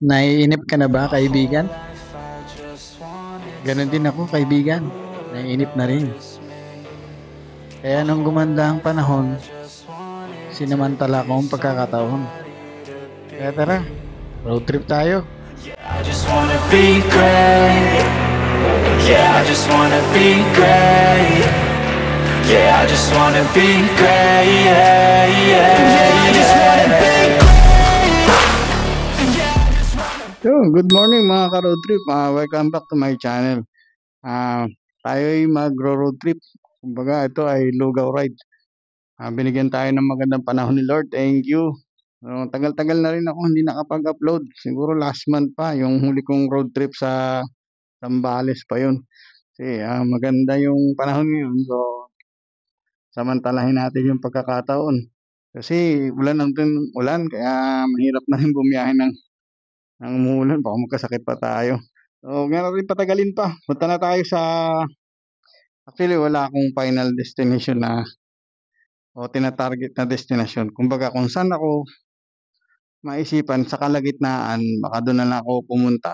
Naiinip ka na ba, kaibigan? Ganon din ako, kaibigan. Naiinip na rin. Kaya nung gumanda ang panahon, sinamantala ko ang pagkakataon. Kaya tara, road trip tayo. I just wanna be great. Yeah, I just wanna be great. Yeah, I just wanna be great. Yeah, yeah, I just wanna be great. So, good morning mga ka-road trip. Welcome back to my channel. Tayo ay magro-road trip. Kumbaga, ito ay lugaw ride. Binigyan tayo ng magandang panahon ni Lord. Thank you. Tagal-tagal na rin ako hindi nakapag-upload. Siguro last month pa, yung huli kong road trip sa Zambales pa yun. Kasi maganda yung panahon ngayon. So, samantalahin natin yung pagkakataon. Kasi ulan ulan, kaya mahirap na rin bumiyahe ng umuulan. Baka magkasakit pa tayo. So, meron rin patagalin pa. Punta na tayo sa... Actually, wala akong final destination na o tinatarget na destination. Kumbaga, kung saan ako maisipan sa kalagitnaan, baka doon na lang ako pumunta.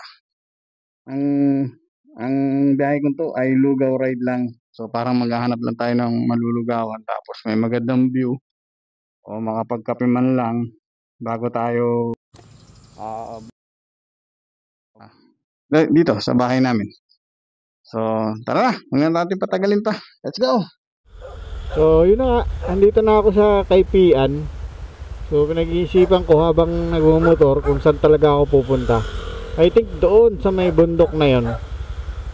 Ang biyahe ko to ay lugaw ride lang. So, parang maghahanap lang tayo ng malulugawan. Tapos may magandang view. O makapagkape man lang bago tayo dito sa bahay namin. So, tara na. Huwag na natin patagalin pa. Let's go! So yun na nga, andito na ako sa Kaipian. So pinag-iisipan ko habang nagmumotor kung saan talaga ako pupunta. I think doon sa may bundok na yon,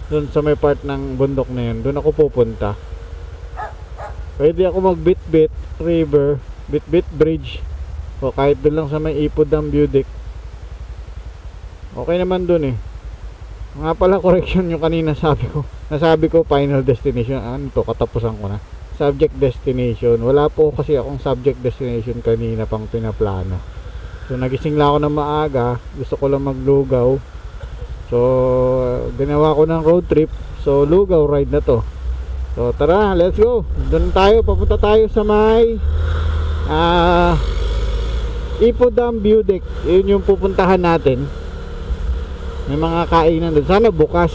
doon sa may part ng bundok na yon, doon ako pupunta. Pwede ako mag-Bitbit River, Bitbit Bridge, o kahit doon lang sa may Ipod ng view deck. Okay naman doon eh. Nga pala, correction yung kanina nasabi ko final destination. Ano to, katapusan ko na. Subject destination. Wala po kasi akong subject destination kanina pang pinaplano. So nagising lang ako ng maaga, gusto ko lang maglugaw. So ginawa ko ng road trip. So lugaw ride na to. So tara, let's go. Doon tayo, papunta tayo sa may Ipod Dam View Deck. Yun yung pupuntahan natin. May mga kainan doon. Sana bukas.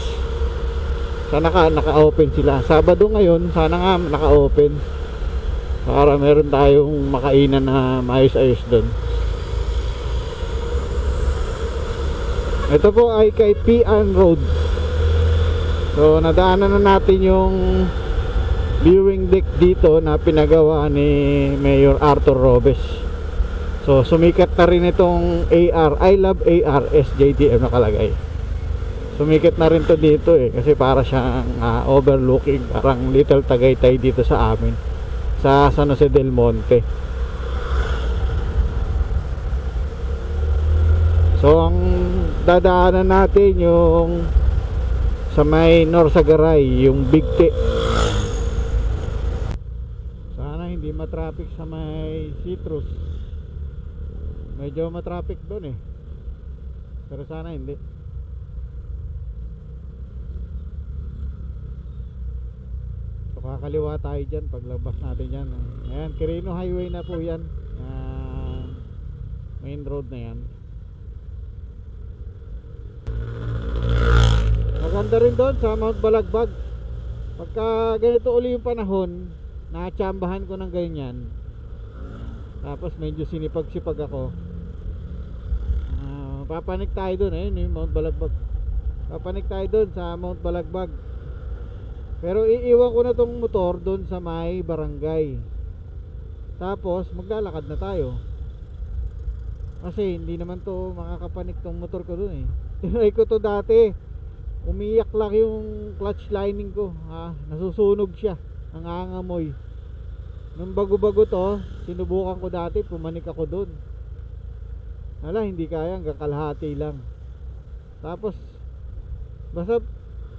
Sana naka-open sila. Sabado ngayon, sana nga naka-open. Para meron tayong makainan na maayos-ayos doon. Ito po ay Kaipian Road. So, nadaanan na natin yung viewing deck dito na pinagawa ni Mayor Arthur Robes. So, sumikat na rin itong AR, I Love AR, SJDM nakalagay. Sumikat na rin to dito eh, kasi para siyang overlooking, parang Little Tagaytay dito sa amin, sa San Jose del Monte. So ang dadaanan natin yung sa may Norsagaray, yung Bigte. Sana hindi matraffic sa may Citrus. Medyo matraffic doon eh, pero sana hindi. Kakaliwa tayo dyan paglabas natin yan. Ayan, Quirino Highway na po yan. Main road na yan. Maganda rin doon sa Mount Balagbag. Pagka ganito uli yung panahon, nakatsambahan ko ng ganyan, tapos medyo sinipag-sipag ako, papanik tayo doon. Ayun yung Mount Balagbag. Papanik tayo doon sa Mount Balagbag. Pero iiwan ko na tong motor doon sa may barangay. Tapos maglalakad na tayo. Kasi hindi naman to makakapanik tong motor ko doon eh. Tinry ko to dati. Umiyak lang yung clutch lining ko. Nasusunog siya. Nangangamoy. Nung bago-bago to, sinubukan ko dati, pumanik ako doon. Hala, hindi kaya, hanggang kalahati lang. Tapos basta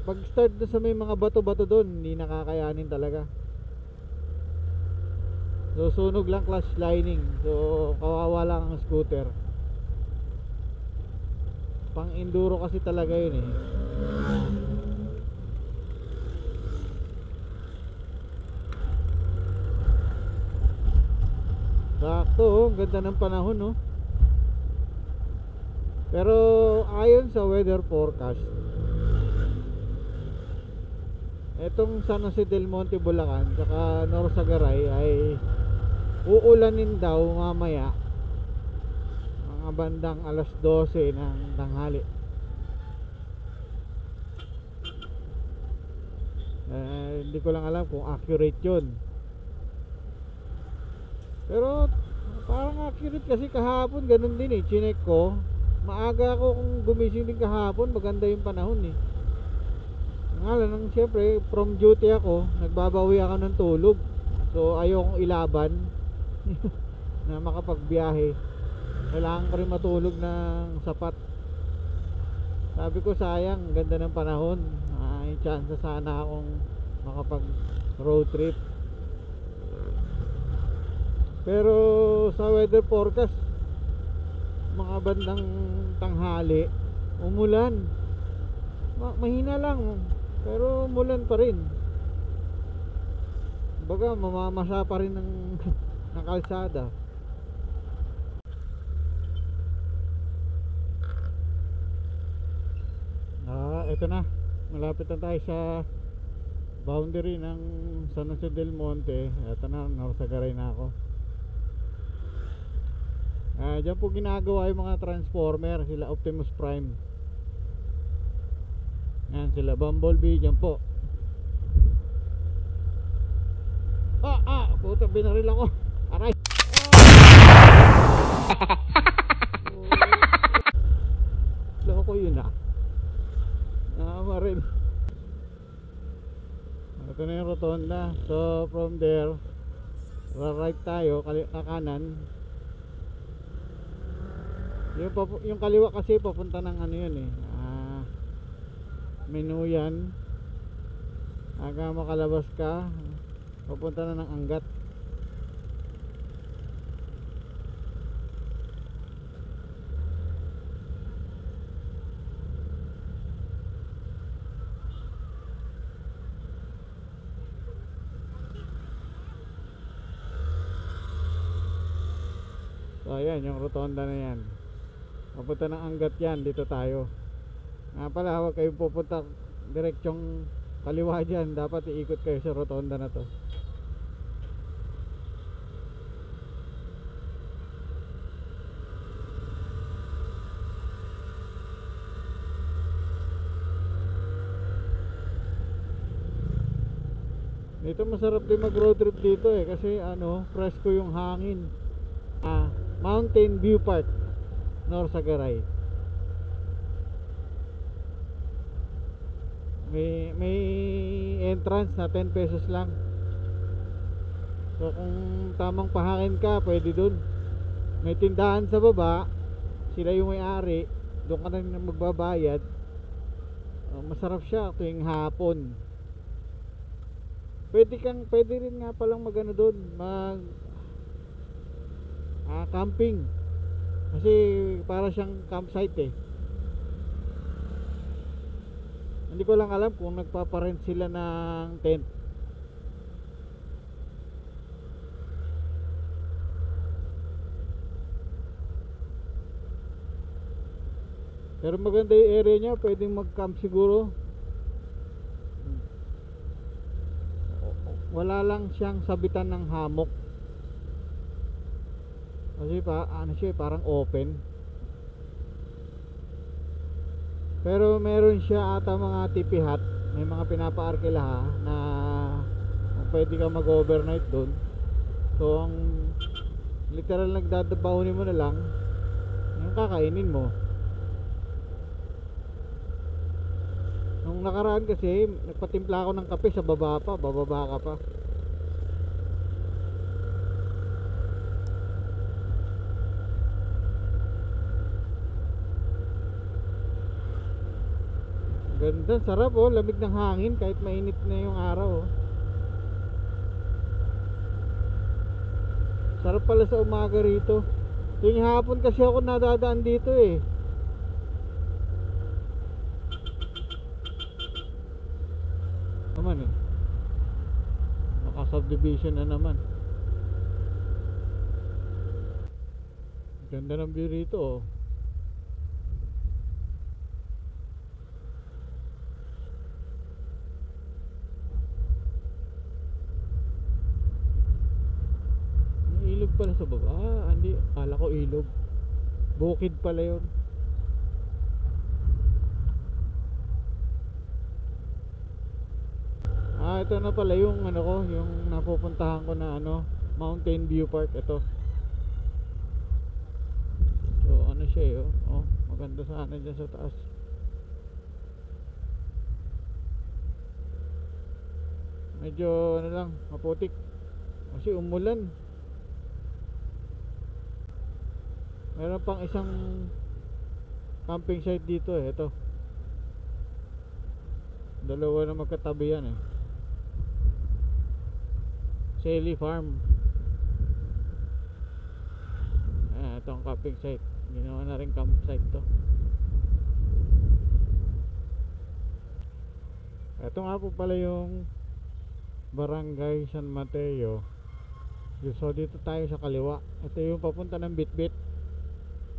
pag start doon sa may mga bato-bato doon, hindi nakakayanin talaga. So sunog lang clutch lining. So kawawa lang ang scooter. Pang enduro kasi talaga yun eh. Sakto, ganda ng panahon no. Pero ayon sa weather forecast, etong San Jose del Monte, Bulacan, saka Norsagaray ay uulanin daw mamaya mga bandang alas 12 ng tanghali. Hindi ko lang alam kung accurate yun, pero parang accurate kasi kahapon ganun din eh. Chinek ko, maaga ako kung gumising din kahapon, maganda yung panahon eh. Nga lang, siyempre from duty ako, nagbabawi ako ng tulog, so ayokong ilaban na makapagbiyahe. Kailangan ko rin matulog ng sapat. Sabi ko sayang, ganda ng panahon, may chance sana akong makapag road trip. Pero sa weather forecast, mga bandang tanghali, umulan. Mahina lang, pero umulan pa rin. Baga mamamasa pa rin ng kalsada. Ito na, malapit na tayo sa boundary ng San Jose del Monte. Ito na, Norsagaray na ako. Diyan po ginagawa yung mga transformer, sila Optimus Prime. Yan, sila Bumblebee, diyan po. Puta, binaril ako. Aray. Loko yun rin. Ito na yung rotonda. So from there, right tayo, kanan. Yung kaliwa kasi papunta ng ano yun eh, Menuyan. Aga makalabas ka, papunta na ng Angat. So ayan, yung rotonda na yan, papunta ng Angat yan. Dito tayo. Nga pala, huwag kayong pupunta direksyong kaliwa dyan, dapat iikot kayo sa rotonda na to. Dito masarap din mag road trip dito eh, kasi fresco yung hangin. Mountain View Park, Norsagaray. May entrance na 10 pesos lang. So kung tamang pahangin ka, pwede dun. May tindahan sa baba, sila yung may-ari, doon ka na magbabayad. Masarap siya tuwing hapon. Pwede rin nga palang magano doon, camping. Kasi para siyang campsite eh. Hindi ko lang alam kung nagpaparent sila ng tent. Pero maganda yung area niya, pwedeng mag-camp siguro. Wala lang siyang sabitan ng hammock. Kasi siya parang open. Pero meron siya ata mga tipihat, may mga pinapaarkilaha na pwede ka mag-overnight doon. So ang literal nagdadabahunin mo na lang yung kakainin mo. Nung nakaraan kasi nagpatimpla ako ng kape sa baba pa, bababa ka pa. Ganda, sarap oh, lamig ng hangin kahit mainit na yung araw oh. Sarap pala sa umaga rito. Tuwing hapon kasi ako nadadaan dito eh. Naman eh, naka-subdivision na naman. Ganda ng view rito oh. pala sa baba. Hindi. Akala ko ilog. Bukid pala yun. Ito na pala yung ano ko, yung napupuntahan ko na ano, Mountain View Park. Ito. So ano siya oh, maganda sana dyan sa taas. Medyo ano lang, maputik kasi umulan. Meron pang isang camping site dito ito. Dalawa na magkatabi yan Sally Farm. Itong camping site, ginawa na rin campsite to. Ito nga po pala yung Barangay San Mateo. So dito tayo sa kaliwa. Ito yung papunta ng Bitbit.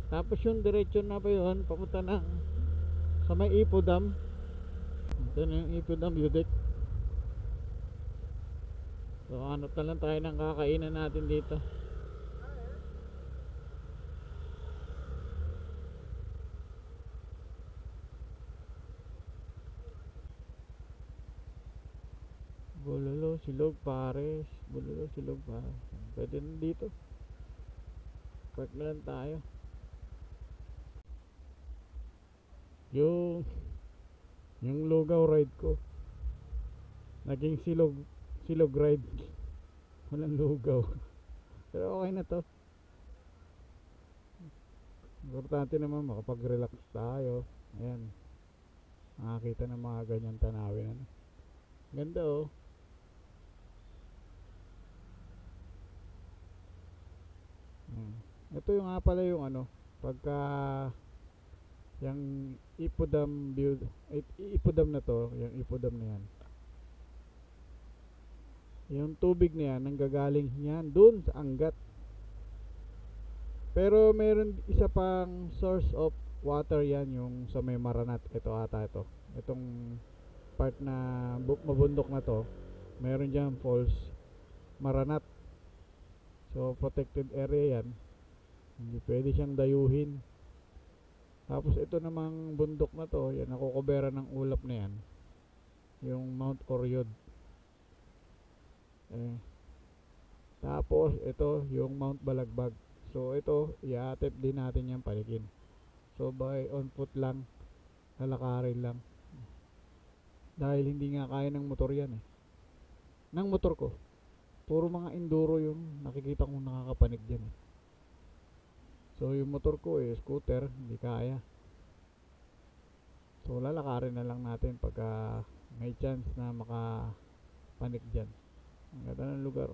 Tapos yung diretso na pa yun papunta ng sa may Ipo Dam. Ito na yung Ipo Dam view deck. So hanap na lang tayo ng kakainan natin dito. Bulalo, Silog, Pares. Bulalo, Silog, Pares. Pwede na dito. Park na lang tayo. Yung lugaw ride ko naging silog ride. Walang lugaw. Pero okay na to. Importante naman makapag-relax tayo. Ayan. Makakita ng mga ganyan tanawin. Ganda Ito yung nga pala yung ano, pagka yung Ipo Dam view, Ipo Dam na to, yung Ipo Dam na yan. Yung tubig na yan, nanggagaling yan dun sa Angat. Pero meron isa pang source of water yan, yung sa may Maranat. Ito ata ito. Itong part na mabundok na to, meron dyan falls Maranat. So protected area yan. Hindi pwede siyang dayuhin. Tapos ito namang bundok na to, yan nakukubera ng ulap na yan, yung Mount Oryod. Tapos ito yung Mount Balagbag. So ito i-attempt din natin yan palikin. So by on foot lang, lalakarin lang, dahil hindi nga kaya ng motor yan ng motor ko. Puro mga enduro yung nakikita kong nakakapanig dyan So yung motor ko scooter, hindi kaya. So lalakarin na lang natin pagka may chance na makapanik dyan. Ang ganda ng lugar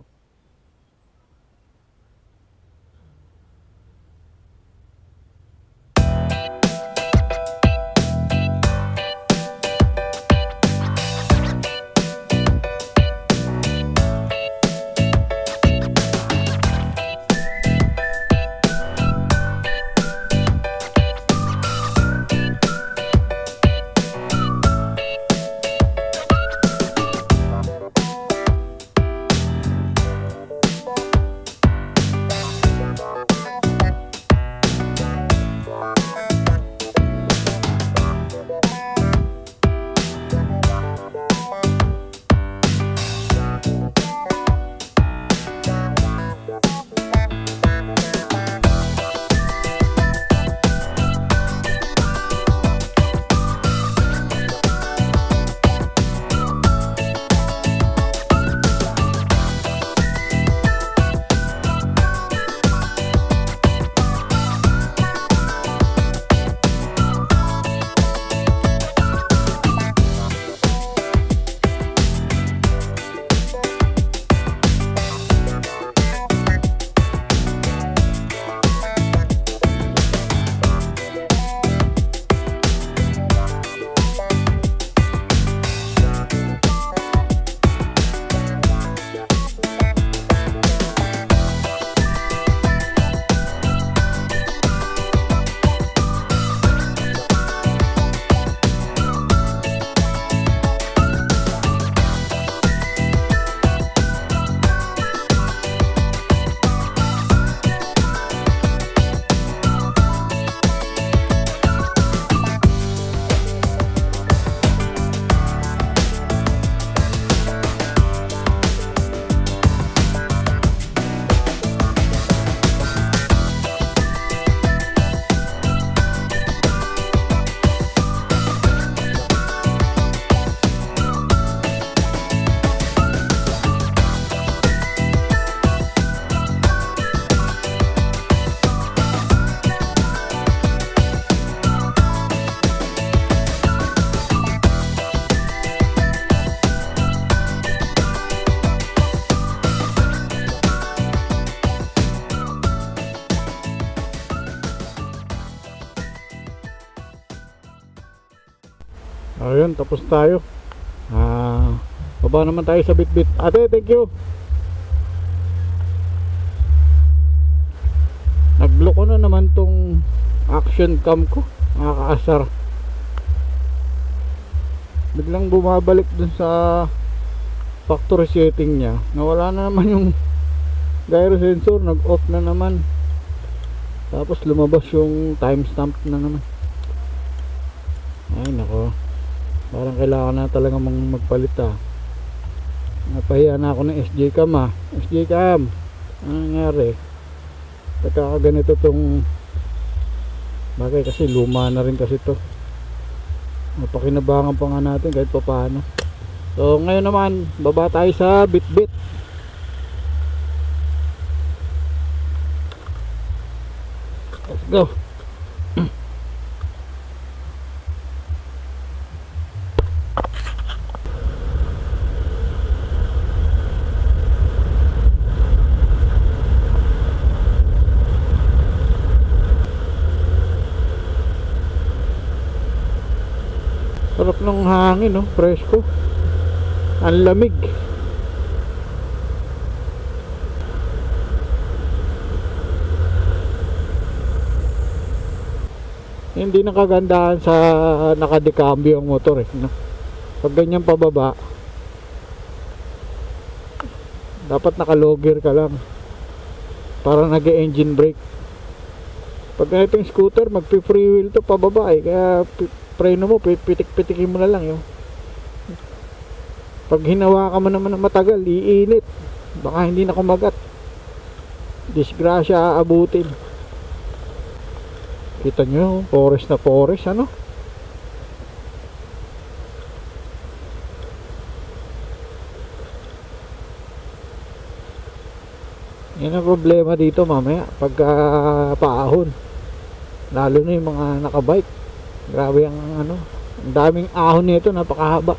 Ayun, tapos tayo. Baba naman tayo sa Bitbit. Ate, thank you. Nagloko na naman tong action cam ko. Nakakaasar. Biglang bumabalik dun sa factory setting niya. Nawala na naman yung gyro sensor. Nag-off na naman. Tapos lumabas yung timestamp na naman. Ay nako. Parang kailangan na talaga magpalit Napahiya na ako ng SJ cam SJ cam. Ano nangyari? Pagkakaganito tong bagay kasi luma na rin kasi to. Mapakinabangan pa nga natin kahit pa paano. So ngayon naman baba tayo sa Bitbit. Let's go. Sarap ng hangin, no? Presko. Ang lamig. Hindi nakagandahan sa nakadekambyo ang motor no? Pag ganyan pababa dapat nakalogger ka lang para nag-engine brake. Pag ganitong scooter magpi-free wheel to pababa kaya preno mo pitik-pitikin mo na lang yun. Pag hinawakan mo naman ng matagal iinit, baka hindi na kumagat, disgrasya aabutin. Kita nyo, forest na forest, ano? Yan ang problema dito mamaya pagka paahon, lalo na yung mga nakabike. Grabe ang ano, ang daming ahon nito, napakahaba.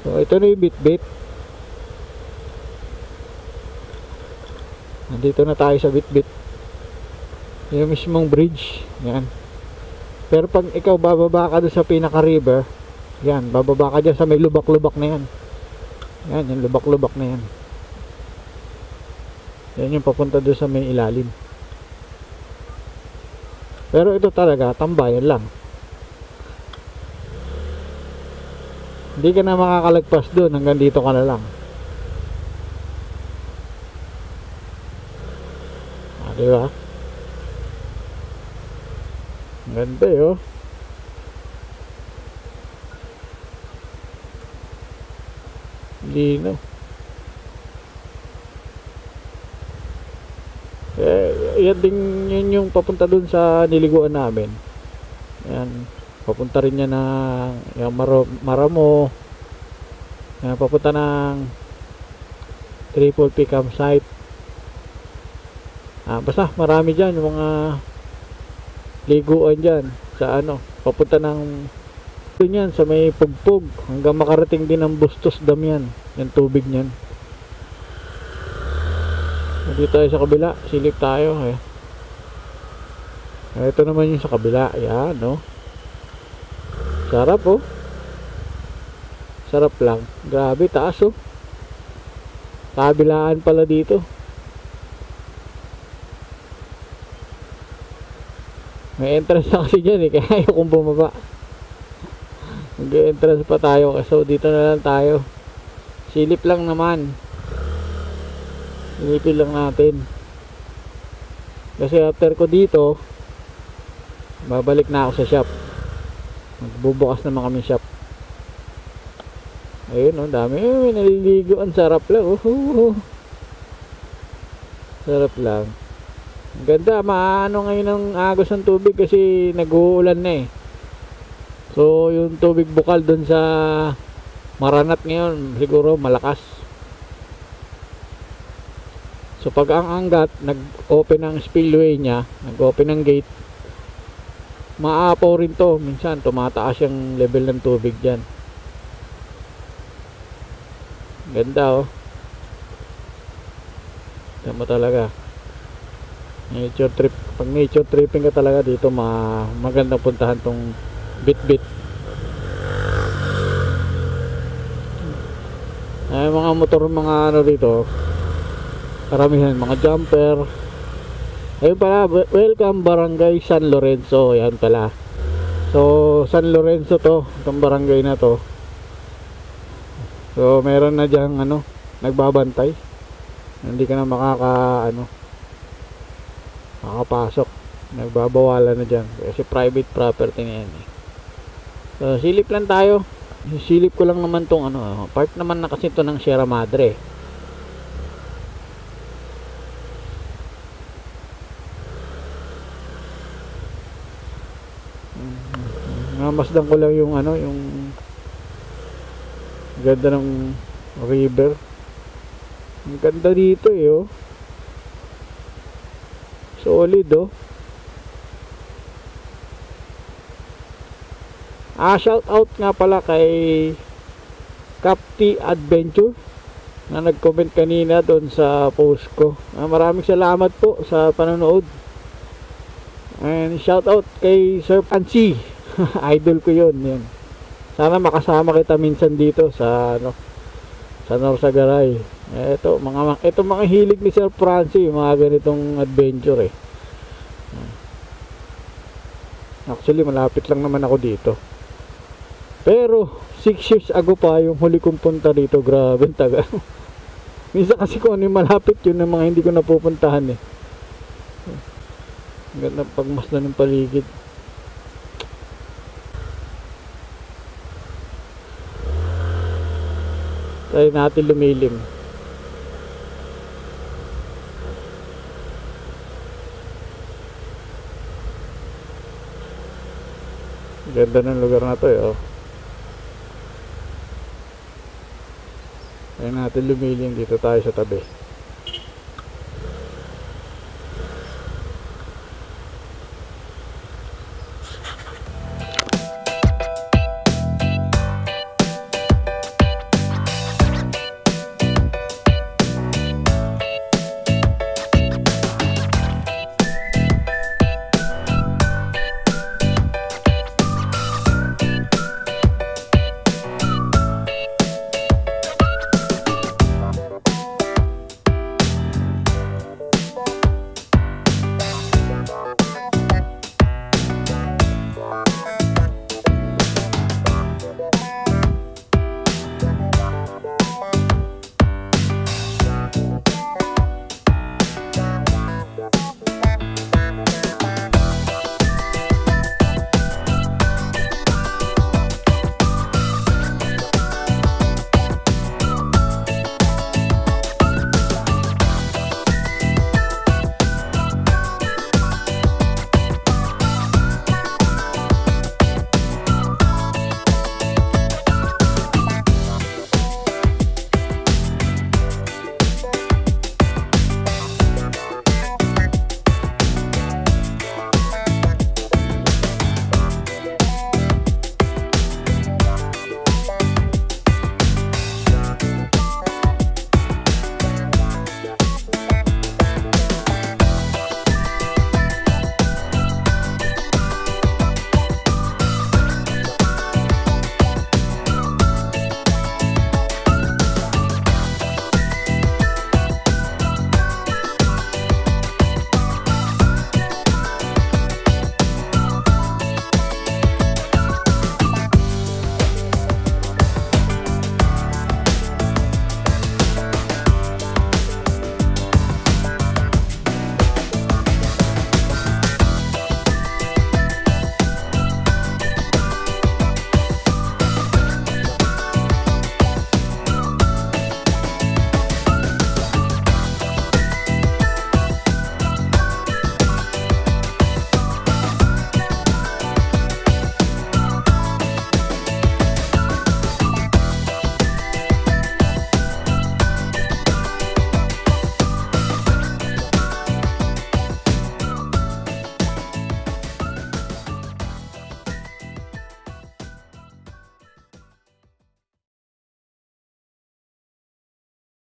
So ito na yung Bitbit. Nandito na tayo sa Bitbit. Yung mismong bridge. Yan. Pero pag ikaw bababa ka doon sa pinaka river, yan, bababa ka dyan sa may lubak-lubak na yan. Yan, yung lubak-lubak na yan. Yan yung papunta doon sa may ilalim. Pero ito talaga, tambayan lang. Hindi ka na makakalagpas doon, hanggang dito ka na lang. Diba? Ang ganda yun. Lino. Yan din yun yung papunta dun sa niliguan namin. Yan. Papunta rin yan ng yung Maramo. Yan, papunta ng Triple P campsite. Basta marami dyan yung mga liguan dyan sa ano, papunta ng dun yan sa may Pugpug hanggang makarating din ng Bustos Dam yan, yung tubig nyan. Dito tayo sa kabila, silip tayo ito naman yung sa kabila, yan no. Sarap oh, sarap lang, grabe taas oh, kabilaan pala dito. May entrance na kasi dyan kaya ayaw kong bumaba. Mag-entrance pa tayo, so dito na lang tayo. Silip lang naman. Silipin lang natin. Kasi after ko dito, babalik na ako sa shop. Magbubukas naman kami shop. Ayun dami. May naliligo. Ang sarap lang. Sarap lang. Ang ganda, maano ngayon ang agos ng tubig kasi nag-uulan na So yung tubig bukal dun sa Maranat ngayon siguro malakas. So pag ang Angat nag-open ang spillway niya, nag-open ang gate, maapaw rin to. Minsan tumataas yung level ng tubig dyan. Ganda Tama talaga. Nature trip, pag nature tripping ka talaga dito magandang puntahan tong Bitbit. Mga motor, mga ano dito, karamihan mga jumper. Ayun pala, welcome Barangay San Lorenzo. Yan pala. So San Lorenzo to, itong barangay na to. So meron na diyang ano, nagbabantay. Hindi ka na makakapasok. Nagbabawalan na dyan kasi private property na yan. So silip lang tayo. Silip ko lang naman tong ano, part naman na kasi to ng Sierra Madre. Namasdan ko lang yung ano, yung ganda ng river. Ang ganda dito oh. Solid oh. Shout out nga pala kay Capti Adventure na nag-comment kanina doon sa post ko. Maraming salamat po sa panonood. And shout out kay Sir Pansi. Idol ko yun. Sana makasama kita minsan dito sa ano, sa Norsagaray. Ito mga hilig ni Sir Francis, mga ganitong adventure Actually malapit lang naman ako dito. Pero 6 years ago pa yung huli kong punta dito. Grabe taga. Minsan kasi kung ano yung malapit, yun ang mga hindi ko napupuntahan Ganda pagmasdan ng paligid. Tayo natin lumilim. Ganda ng lugar na to oh. Tayo natin lumilim, dito tayo sa tabi.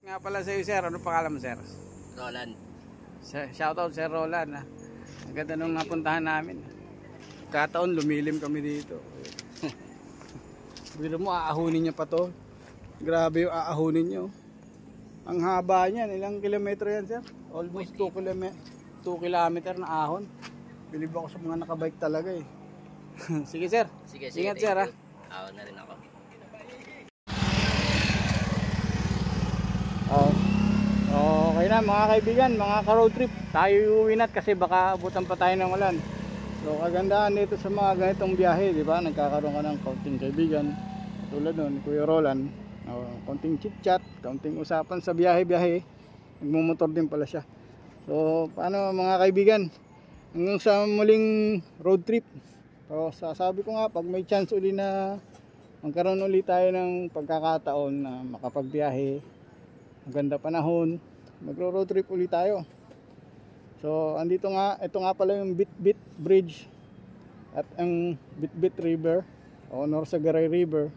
Nga pala sa iyo, sir. Ano pangalan mo, sir? Roland. Shoutout, Sir Roland. Ang ganda nung napuntahan namin. Kataon, lumilim kami dito. Biro mo, aahunin niya pa to. Grabe yung aahunin nyo. Ang haba niyan, ilang kilometro yan sir? Almost 2 kilometer na ahon. Bilib ako sa mga nakabike talaga eh. Sige sir. Sige, Ingat sir ha. Ako na rin ako. Okay na mga kaibigan, mga ka-road trip. Tayo uuwi na kasi baka abutan pa tayo ng ulan. So kagandahan dito sa mga ganitong biyahe, di ba? Nagkakaroon ka ng kaunting kaibigan. Tulad nun, Kuya Roland. Kaunting chit-chat, kaunting usapan sa biyahe-biyahe. Nagmumotor din pala siya. So paano mga kaibigan? Hanggang sa muling road trip. So sasabi ko nga, pag may chance uli na magkaroon uli tayo ng pagkakataon na makapagbiyahe, maganda panahon, magro-road trip uli tayo. So andito nga, ito nga pala yung Bitbit Bridge at ang Bitbit River o Norsagaray River.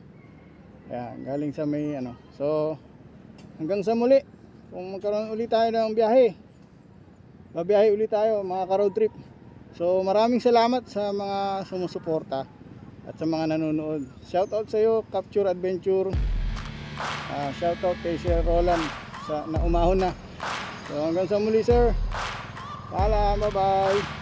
Ayan, galing sa may ano. So hanggang sa muli, kung magkaroon uli tayo ng biyahe, babiyahe uli tayo mga ka-road trip. So maraming salamat sa mga sumusuporta at sa mga nanonood. Shoutout sa iyo, Capture Adventure. Shoutout kay Sir Roland na umahon na. So hanggang sa muli sir. Paalam, bye bye.